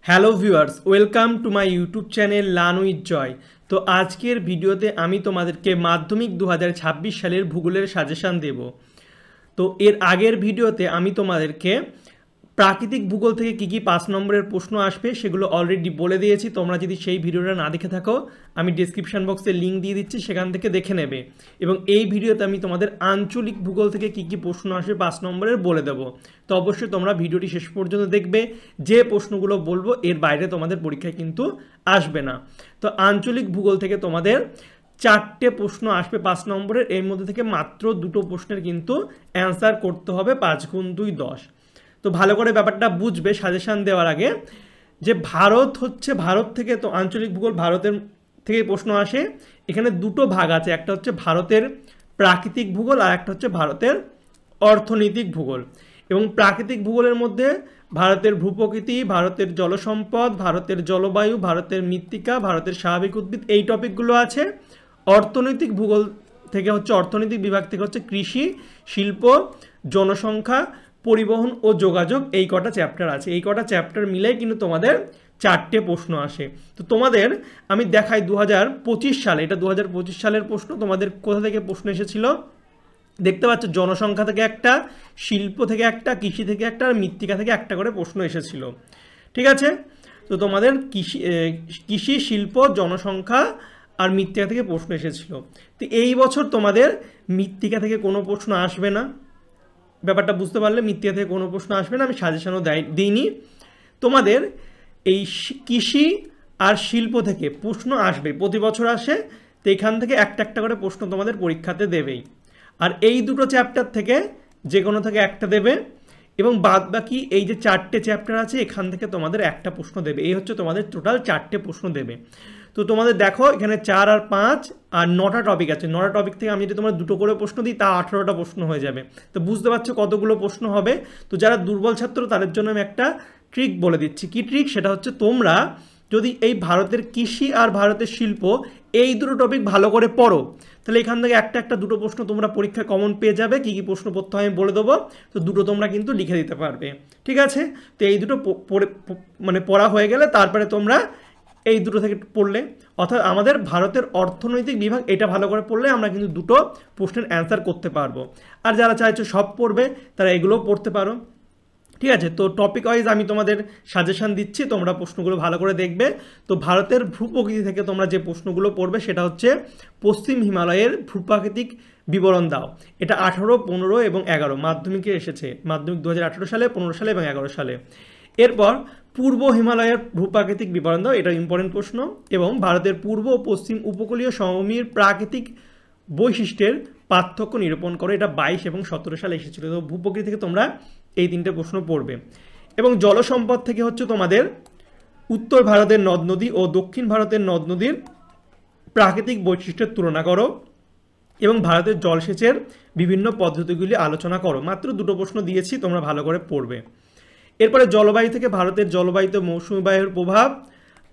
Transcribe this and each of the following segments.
Hello viewers, welcome to my YouTube channel learn with Joy. তো আজকের ভিডিওতে আমি তোমাদেরকে মাধ্যমিক 2026 সালের ভূগোলের সাজেশান দেব। তো এর আগের ভিডিওতে আমি তোমাদেরকে প্রাকৃতিক ভূগোল থেকে কী কী 5 নম্বরের প্রশ্ন আসবে সেগুলো অলরেডি বলে দিয়েছি। তোমরা যদি সেই ভিডিওটা না দেখে থাকো, আমি ডেসক্রিপশন বক্সে লিঙ্ক দিয়ে দিচ্ছি, সেখান থেকে দেখে নেবে। এবং এই ভিডিওতে আমি তোমাদের আঞ্চলিক ভূগোল থেকে কী কী প্রশ্ন আসবে 5 নম্বরের বলে দেবো। তো অবশ্যই তোমরা ভিডিওটি শেষ পর্যন্ত দেখবে। যে প্রশ্নগুলো বলবো এর বাইরে তোমাদের পরীক্ষায় কিন্তু আসবে না। তো আঞ্চলিক ভূগোল থেকে তোমাদের 4টে প্রশ্ন আসবে 5 নম্বরের। এর মধ্যে থেকে মাত্র 2টো প্রশ্নের কিন্তু অ্যান্সার করতে হবে 5 গুণ 2 10। তো ভালো করে ব্যাপারটা বুঝবে সাজেশান দেওয়ার আগে, যে ভারত থেকে, তো আঞ্চলিক ভূগোল ভারতের থেকে প্রশ্ন আসে। এখানে দুটো ভাগ আছে, একটা হচ্ছে ভারতের প্রাকৃতিক ভূগোল আর একটা হচ্ছে ভারতের অর্থনৈতিক ভূগোল। এবং প্রাকৃতিক ভূগোলের মধ্যে ভারতের ভূপ্রকৃতি, ভারতের জলসম্পদ, ভারতের জলবায়ু, ভারতের মৃত্তিকা, ভারতের স্বাভাবিক উদ্ভিদ, এই টপিকগুলো আছে। অর্থনৈতিক ভূগোল থেকে হচ্ছে, অর্থনৈতিক বিভাগ থেকে হচ্ছে কৃষি, শিল্প, জনসংখ্যা, পরিবহন ও যোগাযোগ, এই কটা চ্যাপ্টার আছে। এই কটা চ্যাপ্টার মিলেই কিন্তু তোমাদের 4টে প্রশ্ন আসে। তো তোমাদের আমি দেখাই 2025 সালে, এটা 2025 সালের প্রশ্ন। তোমাদের কোথা থেকে প্রশ্ন এসেছিল দেখতে পাচ্ছ, জনসংখ্যা থেকে একটা, শিল্প থেকে একটা, কৃষি থেকে একটা, আর মৃত্তিকা থেকে একটা করে প্রশ্ন এসেছিল। ঠিক আছে, তো তোমাদের কৃষি, শিল্প, জনসংখ্যা আর মৃত্তিকা থেকে প্রশ্ন এসেছিল। তো এই বছর তোমাদের মৃত্তিকা থেকে কোনো প্রশ্ন আসবে না। ব্যাপারটা বুঝতে পারলে, মৃত্তিকা থেকে কোনো প্রশ্ন আসবে না, আমি সাজেশনও দিইনি। তোমাদের এই কৃষি আর শিল্প থেকে প্রশ্ন আসবে, প্রতি বছর আসে। তো এখান থেকে একটা একটা করে প্রশ্ন তোমাদের পরীক্ষাতে দেবেই। আর এই দুটো চ্যাপ্টার থেকে যে কোনো থেকে একটা দেবে, এবং বাদ বাকি এই যে 4টে চ্যাপ্টার আছে এখান থেকে তোমাদের একটা প্রশ্ন দেবে। এই হচ্ছে তোমাদের টোটাল 4টে প্রশ্ন দেবে। তো তোমাদের দেখো এখানে 4 আর 5 আর 9টা টপিক আছে। 9টা টপিক থেকে আমি যদি তোমার দুটো করে প্রশ্ন দিই, তা 18টা প্রশ্ন হয়ে যাবে। তো বুঝতে পারছো কতগুলো প্রশ্ন হবে। তো যারা দুর্বল ছাত্র তাদের জন্য আমি একটা ট্রিক বলে দিচ্ছি। কি ট্রিক? সেটা হচ্ছে, তোমরা যদি এই ভারতের কৃষি আর ভারতের শিল্প এই দুটো টপিক ভালো করে পড়ো, তাহলে এখান থেকে একটা একটা দুটো প্রশ্ন তোমরা পরীক্ষায় কমন পেয়ে যাবে। কী কী প্রশ্ন পড়তে হয় আমি বলে দেবো। তো দুটো তোমরা কিন্তু লিখে দিতে পারবে। ঠিক আছে, তো এই দুটো পড়া হয়ে গেলে তারপরে তোমরা এই দুটো থেকে পড়লে, অর্থাৎ আমাদের ভারতের অর্থনৈতিক বিভাগ এটা ভালো করে পড়লে আমরা কিন্তু দুটো প্রশ্নের অ্যান্সার করতে পারবো। আর যারা চাইছো সব পড়বে তারা এগুলোও পড়তে পারো। ঠিক আছে, তো টপিক ওয়াইজ আমি তোমাদের সাজেশান দিচ্ছি, তোমরা প্রশ্নগুলো ভালো করে দেখবে। তো ভারতের ভূপ্রকৃতি থেকে তোমরা যে প্রশ্নগুলো পড়বে সেটা হচ্ছে, পশ্চিম হিমালয়ের ভূপ্রাকৃতিক বিবরণ দাও। এটা 18, 15 এবং 11 মাধ্যমিকে এসেছে। মাধ্যমিক 2018 সালে, 15 সালে এবং 11 সালে। এরপর পূর্ব হিমালয়ের ভূপ্রাকৃতিক বিবরণ দাও, এটা ইম্পর্টেন্ট প্রশ্ন। এবং ভারতের পূর্ব ও পশ্চিম উপকূলীয় সমভূমির প্রাকৃতিক বৈশিষ্ট্যের পার্থক্য নিরূপণ করো, এটা 22 এবং 17 সালে এসেছিল। তো ভূপ্রকৃতি থেকে তোমরা এই 3টে প্রশ্ন পড়বে। এবং জলসম্পদ থেকে হচ্ছে তোমাদের উত্তর ভারতের নদ নদী ও দক্ষিণ ভারতের নদ নদীর প্রাকৃতিক বৈশিষ্ট্যের তুলনা করো এবং ভারতের জলসেচের বিভিন্ন পদ্ধতিগুলি আলোচনা করো। মাত্র দুটো প্রশ্ন দিয়েছি, তোমরা ভালো করে পড়বে। এরপরে জলবায়ু থেকে ভারতের জলবায়ুতে মৌসুমী বায়ুর প্রভাব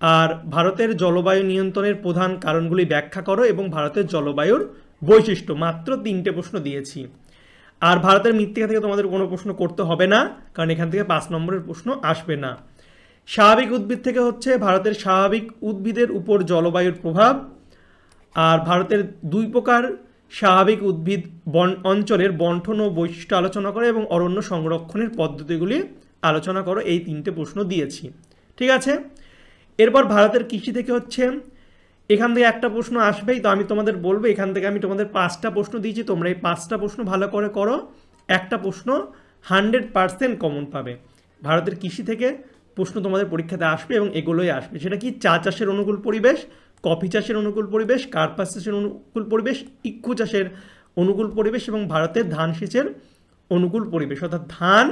আর ভারতের জলবায়ু নিয়ন্ত্রণের প্রধান কারণগুলি ব্যাখ্যা করো এবং ভারতের জলবায়ুর বৈশিষ্ট্য। মাত্র 3টে প্রশ্ন দিয়েছি। আর ভারতের মৃত্তিকা থেকে তোমাদের কোনো প্রশ্ন করতে হবে না, কারণ এখান থেকে 5 নম্বরের প্রশ্ন আসবে না। স্বাভাবিক উদ্ভিদ থেকে হচ্ছে ভারতের স্বাভাবিক উদ্ভিদের উপর জলবায়ুর প্রভাব, আর ভারতের 2 প্রকার স্বাভাবিক উদ্ভিদ অঞ্চলের বন্টন ও বৈশিষ্ট্য আলোচনা করে এবং অরণ্য সংরক্ষণের পদ্ধতিগুলি আলোচনা করো। এই 3টে প্রশ্ন দিয়েছি। ঠিক আছে, এরপর ভারতের কৃষি থেকে হচ্ছে, এখান থেকে একটা প্রশ্ন আসবেই। তো আমি তোমাদের বলবো, এখান থেকে আমি তোমাদের 5টা প্রশ্ন দিয়েছি, তোমরা এই 5টা প্রশ্ন ভালো করে করো। একটা প্রশ্ন 100% কমন পাবে। ভারতের কৃষি থেকে প্রশ্ন তোমাদের পরীক্ষাতে আসবে এবং এগুলোই আসবে। সেটা কি? চা চাষের অনুকূল পরিবেশ, কফি চাষের অনুকূল পরিবেশ, কার্পাস চাষের অনুকূল পরিবেশ, ইক্ষু চাষের অনুকূল পরিবেশ এবং ভারতের ধান সেচের অনুকূল পরিবেশ। অর্থাৎ ধান,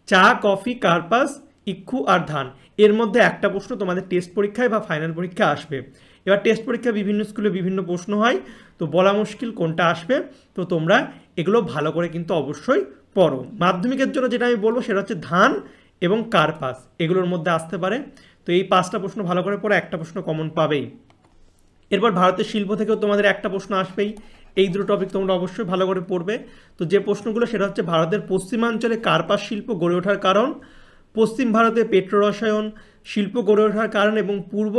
চা, কফি, কার্পাস, ইক্ষু আর ধান, এর মধ্যে একটা প্রশ্ন তোমাদের টেস্ট পরীক্ষায় বা ফাইনাল পরীক্ষায় আসবে। এবার টেস্ট পরীক্ষা বিভিন্ন স্কুলে বিভিন্ন প্রশ্ন হয়, তো বলা মুশকিল কোনটা আসবে। তো তোমরা এগুলো ভালো করে কিন্তু অবশ্যই পড়ো। মাধ্যমিকের জন্য যেটা আমি বলবো সেটা হচ্ছে ধান এবং কার্পাস, এগুলোর মধ্যে আসতে পারে। তো এই 5টা প্রশ্ন ভালো করে পড়ে, একটা প্রশ্ন কমন পাবেই। এরপর ভারতের শিল্প থেকেও তোমাদের একটা প্রশ্ন আসবেই। এই দুটো টপিক তোমরা অবশ্যই ভালো করে পড়বে। তো যে প্রশ্নগুলো সেটা হচ্ছে, ভারতের পশ্চিমাঞ্চলে কার্পাস শিল্প গড়ে ওঠার কারণ, পশ্চিম ভারতে পেট্রোরসায়ন শিল্প গড়ে ওঠার কারণ এবং পূর্ব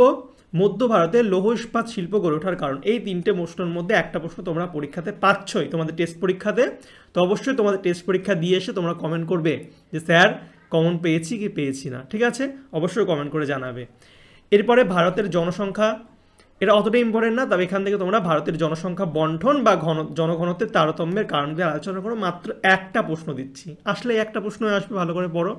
মধ্য ভারতে লৌহ ইস্পাত শিল্প গড়ে ওঠার কারণ। এই 3টে প্রশ্নের মধ্যে একটা প্রশ্ন তোমরা পরীক্ষাতে পাচ্ছই, তোমাদের টেস্ট পরীক্ষাতে। তো অবশ্যই তোমাদের টেস্ট পরীক্ষা দিয়ে এসে তোমরা কমেন্ট করবে যে স্যার কমন পেয়েছি কি পেয়েছি না, ঠিক আছে? অবশ্যই কমেন্ট করে জানাবে। এরপরে ভারতের জনসংখ্যা, এটা অতটা ইম্পর্টেন্ট না, তবে এখান থেকে তোমরা ভারতের জনসংখ্যা বন্টন বা জনঘনত্বের তারতম্যের কারণগুলো আলোচনা করো। মাত্র একটা প্রশ্ন দিচ্ছি, আসলে একটা প্রশ্ন আসবে, ভালো করে পড়ো।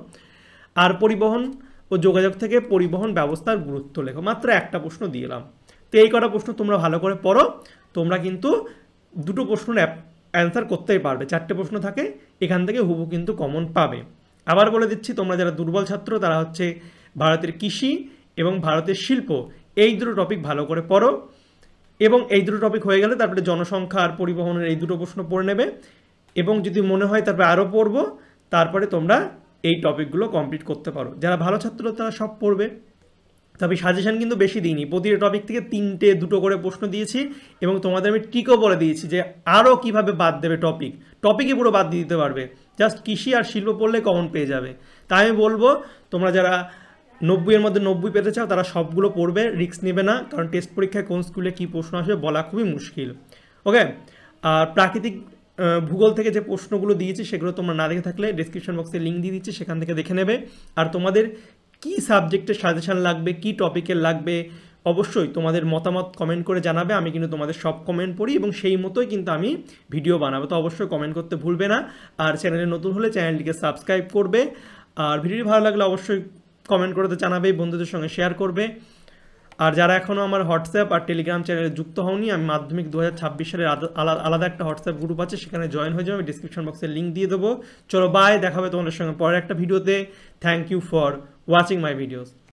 আর পরিবহন ও যোগাযোগ থেকে পরিবহন ব্যবস্থার গুরুত্ব লেখো। মাত্র একটা প্রশ্ন দিলাম। তো এই কটা প্রশ্ন তোমরা ভালো করে পড়ো, তোমরা কিন্তু দুটো প্রশ্নের অ্যান্সার করতেই পারবে। 4টে প্রশ্ন থাকে, এখান থেকে হুবহু কিন্তু কমন পাবে। আবার বলে দিচ্ছি, তোমরা যারা দুর্বল ছাত্র তারা হচ্ছে ভারতের কৃষি এবং ভারতের শিল্প, এই দুটো টপিক ভালো করে পড়ো, এবং এই দুটো টপিক হয়ে গেলে তারপরে জনসংখ্যা আর পরিবহনের এই দুটো প্রশ্ন পড়ে নেবে, এবং যদি মনে হয় তারপরে আরও পড়বো, তারপরে তোমরা এই টপিকগুলো কমপ্লিট করতে পারো। যারা ভালো ছাত্র তারা সব পড়বে। তবে সাজেশান কিন্তু বেশি দিইনি, প্রতিটা টপিক থেকে 3টে 2টো করে প্রশ্ন দিয়েছি, এবং তোমাদের আমি ট্রিকও বলে দিয়েছি যে আরও কীভাবে বাদ দেবে টপিকে পুরো বাদ দিয়ে দিতে পারবে। জাস্ট কৃষি আর শিল্প পড়লে কমন পেয়ে যাবে। তাই আমি বলবো তোমরা যারা 90-এর মধ্যে 90 পেতে চাও তারা সবগুলো পড়বে, রিস্ক নেবে না, কারণ টেস্ট পরীক্ষায় কোন স্কুলে কী প্রশ্ন আসবে বলা খুবই মুশকিল। ওকে, আর প্রাকৃতিক ভূগোল থেকে যে প্রশ্নগুলো দিয়েছি সেগুলো তোমরা না দেখে থাকলে ডেসক্রিপশন বক্সে লিঙ্ক দিয়ে দিচ্ছি, সেখান থেকে দেখে নেবে। আর তোমাদের কি সাবজেক্টের সাজেশান লাগবে, কি টপিকের লাগবে, অবশ্যই তোমাদের মতামত কমেন্ট করে জানাবে। আমি কিন্তু তোমাদের সব কমেন্ট পড়ি এবং সেই মতোই কিন্তু আমি ভিডিও বানাবো। তো অবশ্যই কমেন্ট করতে ভুলবে না। আর চ্যানেলে নতুন হলে চ্যানেলটিকে সাবস্ক্রাইব করবে। আর ভিডিওটি ভালো লাগলে অবশ্যই কমেন্ট করতে জানাবে, বন্ধুদের সঙ্গে শেয়ার করবে। আর যারা এখনও আমার হোয়াটসঅ্যাপ আর টেলিগ্রাম চ্যানেলে যুক্ত হওনি, আমি মাধ্যমিক 2026 সালের আলাদা একটা হোয়াটসঅ্যাপ গ্রুপ আছে, সেখানে জয়েন হয়ে যাবে। ডিসক্রিপশন বক্সে লিঙ্ক দিয়ে দেবো। চলো বাই, দেখা হবে তোমাদের সঙ্গে পরের একটা ভিডিওতে। Thank you for watching my videos.